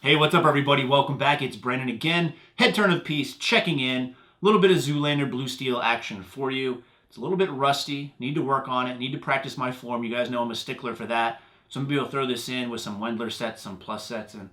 Hey, what's up everybody? Welcome back. It's Brennan again. Head turn of peace, checking in. A little bit of Zoolander Blue Steel action for you. It's a little bit rusty. Need to work on it. Need to practice my form. You guys know I'm a stickler for that. So I'm going to be able to throw this in with some Wendler sets, some plus sets, and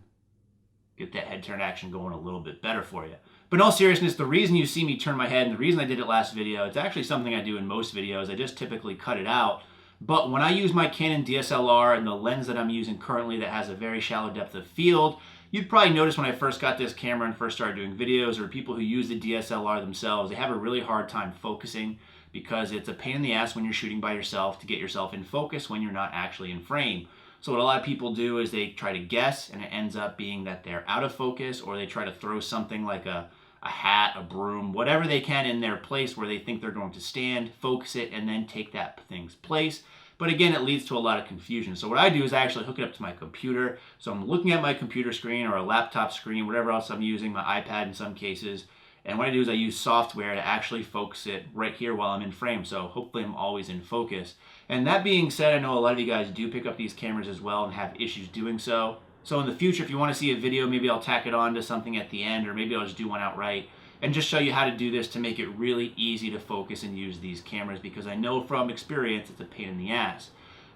get that head turn action going a little bit better for you. But in all seriousness, the reason you see me turn my head and the reason I did it last video, it's actually something I do in most videos. I just typically cut it out. But when I use my Canon DSLR and the lens that I'm using currently that has a very shallow depth of field, you'd probably notice when I first got this camera and first started doing videos, or people who use the DSLR themselves, they have a really hard time focusing because it's a pain in the ass when you're shooting by yourself to get yourself in focus when you're not actually in frame. So what a lot of people do is they try to guess, and it ends up being that they're out of focus, or they try to throw something like a hat, a broom, whatever they can in their place where they think they're going to stand, focus it, and then take that thing's place. But again, it leads to a lot of confusion. So what I do is I actually hook it up to my computer. So I'm looking at my computer screen or a laptop screen, whatever else I'm using, my iPad in some cases. And what I do is I use software to actually focus it right here while I'm in frame. So hopefully I'm always in focus. And that being said, I know a lot of you guys do pick up these cameras as well and have issues doing so. So in the future, if you want to see a video, maybe I'll tack it on to something at the end, or maybe I'll just do one outright and just show you how to do this to make it really easy to focus and use these cameras, because I know from experience it's a pain in the ass.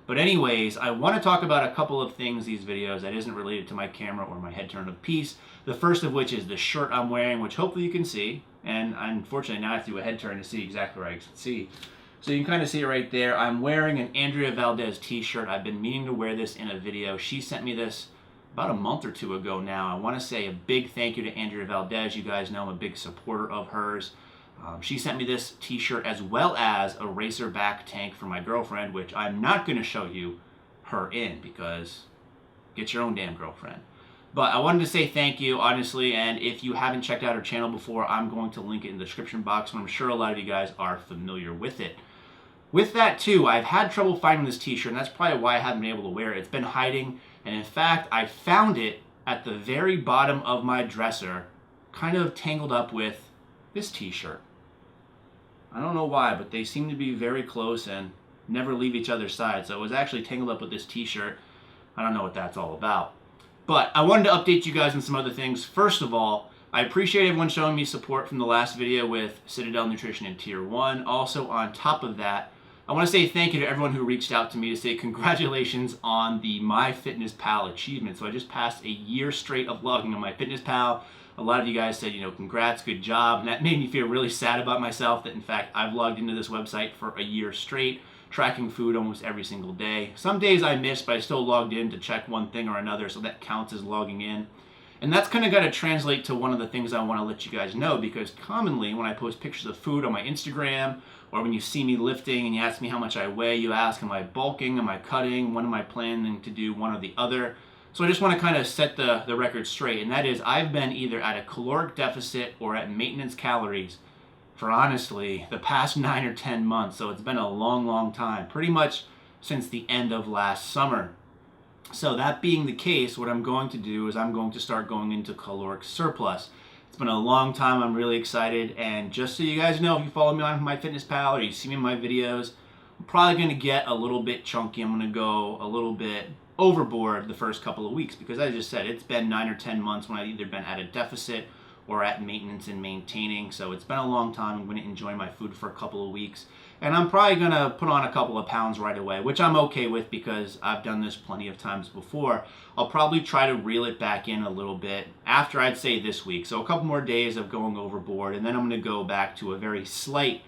But anyways, I want to talk about a couple of things these videos that isn't related to my camera or my head turn of peace. The first of which is the shirt I'm wearing, which hopefully you can see. And unfortunately now I have to do a head turn to see exactly where I can see. So you can kind of see it right there. I'm wearing an Andrea Valdez t-shirt. I've been meaning to wear this in a video. She sent me this about a month or two ago now. I want to say a big thank you to Andrea Valdez. You guys know I'm a big supporter of hers. She sent me this t-shirt as well as a racerback tank for my girlfriend, which I'm not going to show you her in because get your own damn girlfriend. But I wanted to say thank you, honestly, and if you haven't checked out her channel before, I'm going to link it in the description box, and I'm sure a lot of you guys are familiar with it. With that too, I've had trouble finding this t-shirt, and that's probably why I haven't been able to wear it. It's been hiding, and in fact, I found it at the very bottom of my dresser, kind of tangled up with this t-shirt. I don't know why, but they seem to be very close and never leave each other's side. So it was actually tangled up with this t-shirt. I don't know what that's all about. But I wanted to update you guys on some other things. First of all, I appreciate everyone showing me support from the last video with Citadel Nutrition in Tier 1. Also, on top of that, I want to say thank you to everyone who reached out to me to say congratulations on the MyFitnessPal achievement. So I just passed a year straight of logging on MyFitnessPal. A lot of you guys said, congrats, good job. And that made me feel really sad about myself that, in fact, I've logged into this website for a year straight, tracking food almost every single day. Some days I missed, but I still logged in to check one thing or another, so that counts as logging in. And that's kind of got to translate to one of the things I want to let you guys know, because commonly when I post pictures of food on my Instagram, or when you see me lifting and you ask me how much I weigh, you ask, am I bulking, am I cutting, when am I planning to do one or the other? So I just want to kind of set the record straight, and that is I've been either at a caloric deficit or at maintenance calories for honestly the past 9 or 10 months. So it's been a long, long time, pretty much since the end of last summer. So that being the case, what I'm going to do is I'm going to start going into caloric surplus. It's been a long time. I'm really excited, and just so you guys know, if you follow me on MyFitnessPal or you see me in my videos, I'm probably going to get a little bit chunky. I'm going to go a little bit overboard the first couple of weeks, because as I just said, it's been 9 or 10 months when I've either been at a deficit or at maintenance and maintaining. So it's been a long time. I'm going to enjoy my food for a couple of weeks, and I'm probably going to put on a couple of pounds right away, which I'm okay with because I've done this plenty of times before. I'll probably try to reel it back in a little bit after, I'd say, this week. So a couple more days of going overboard, and then I'm going to go back to a very slight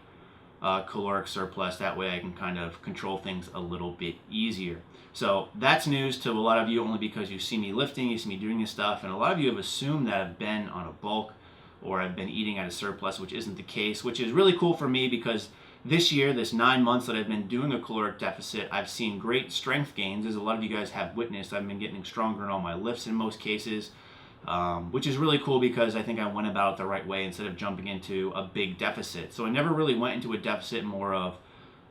caloric surplus. That way I can kind of control things a little bit easier. So that's news to a lot of you only because you see me lifting, you see me doing this stuff, and a lot of you have assumed that I've been on a bulk or I've been eating at a surplus, which isn't the case, which is really cool for me because this year, this 9 months that I've been doing a caloric deficit, I've seen great strength gains, as a lot of you guys have witnessed. I've been getting stronger in all my lifts in most cases, which is really cool because I think I went about it the right way instead of jumping into a big deficit. So I never really went into a deficit, more of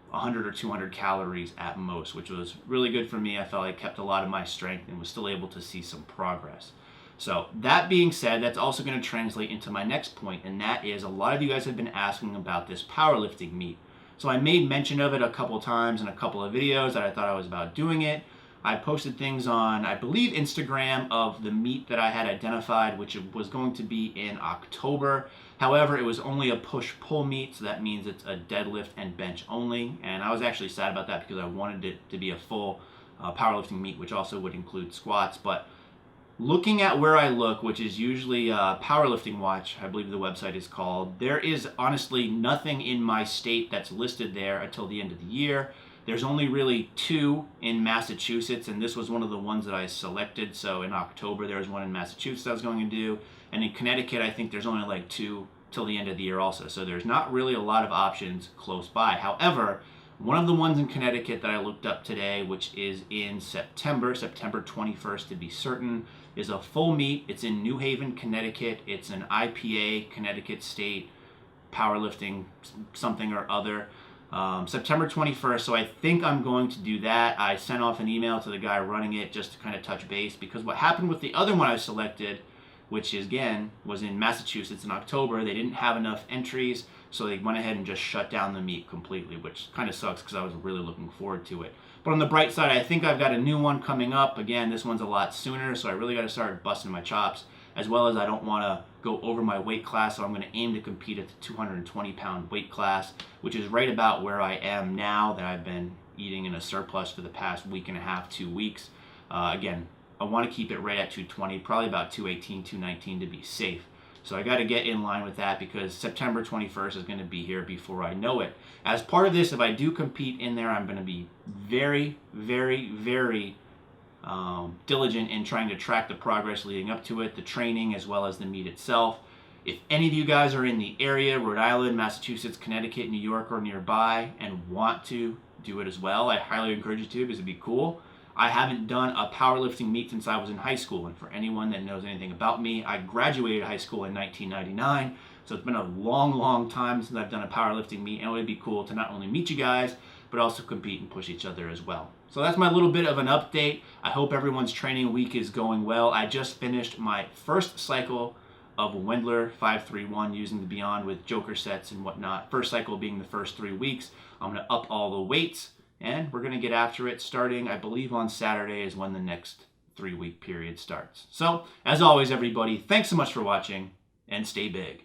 100 or 200 calories at most, which was really good for me. I felt I kept a lot of my strength and was still able to see some progress. So that being said, that's also going to translate into my next point, and that is a lot of you guys have been asking about this powerlifting meet. So I made mention of it a couple times in a couple of videos that I thought I was about doing it. I posted things on, I believe, Instagram of the meet that I had identified, which was going to be in October. However, it was only a push-pull meet, so that means it's a deadlift and bench only. And I was actually sad about that because I wanted it to be a full powerlifting meet, which also would include squats. But looking at where I look, which is usually Powerlifting Watch, I believe the website is called, there is honestly nothing in my state that's listed there until the end of the year. There's only really 2 in Massachusetts, and this was one of the ones that I selected. So in October, there was one in Massachusetts I was going to do. And in Connecticut, I think there's only like 2 till the end of the year also. So there's not really a lot of options close by. However, one of the ones in Connecticut that I looked up today, which is in September 21st to be certain, is a full meet. It's in New Haven, Connecticut. It's an IPA, Connecticut State powerlifting something or other. September 21st, so I think I'm going to do that. I sent off an email to the guy running it just to kind of touch base, because what happened with the other one I selected, which is, again, was in Massachusetts in October, they didn't have enough entries, so they went ahead and just shut down the meet completely, which kind of sucks because I was really looking forward to it. But on the bright side, I think I've got a new one coming up. Again, this one's a lot sooner, so I really got to start busting my chops, as well as I don't want to go over my weight class, so I'm going to aim to compete at the 220-pound weight class, which is right about where I am now that I've been eating in a surplus for the past week and a half, 2 weeks. Again, I want to keep it right at 220, probably about 218, 219 to be safe. So I got to get in line with that because September 21st is going to be here before I know it. As part of this, if I do compete in there, I'm going to be very, very, very diligent in trying to track the progress leading up to it, the training, as well as the meet itself. If any of you guys are in the area, Rhode Island, Massachusetts, Connecticut, New York, or nearby, and want to do it as well, I highly encourage you to, because it'd be cool. I haven't done a powerlifting meet since I was in high school, and for anyone that knows anything about me, I graduated high school in 1999, so it's been a long, long time since I've done a powerlifting meet, and it would be cool to not only meet you guys, but also compete and push each other as well. So that's my little bit of an update. I hope everyone's training week is going well. I just finished my first cycle of Wendler 531 using the Beyond with Joker sets and whatnot. First cycle being the first 3 weeks. I'm going to up all the weights, and we're going to get after it starting, I believe, on Saturday is when the next 3-week period starts. So, as always, everybody, thanks so much for watching, and stay big.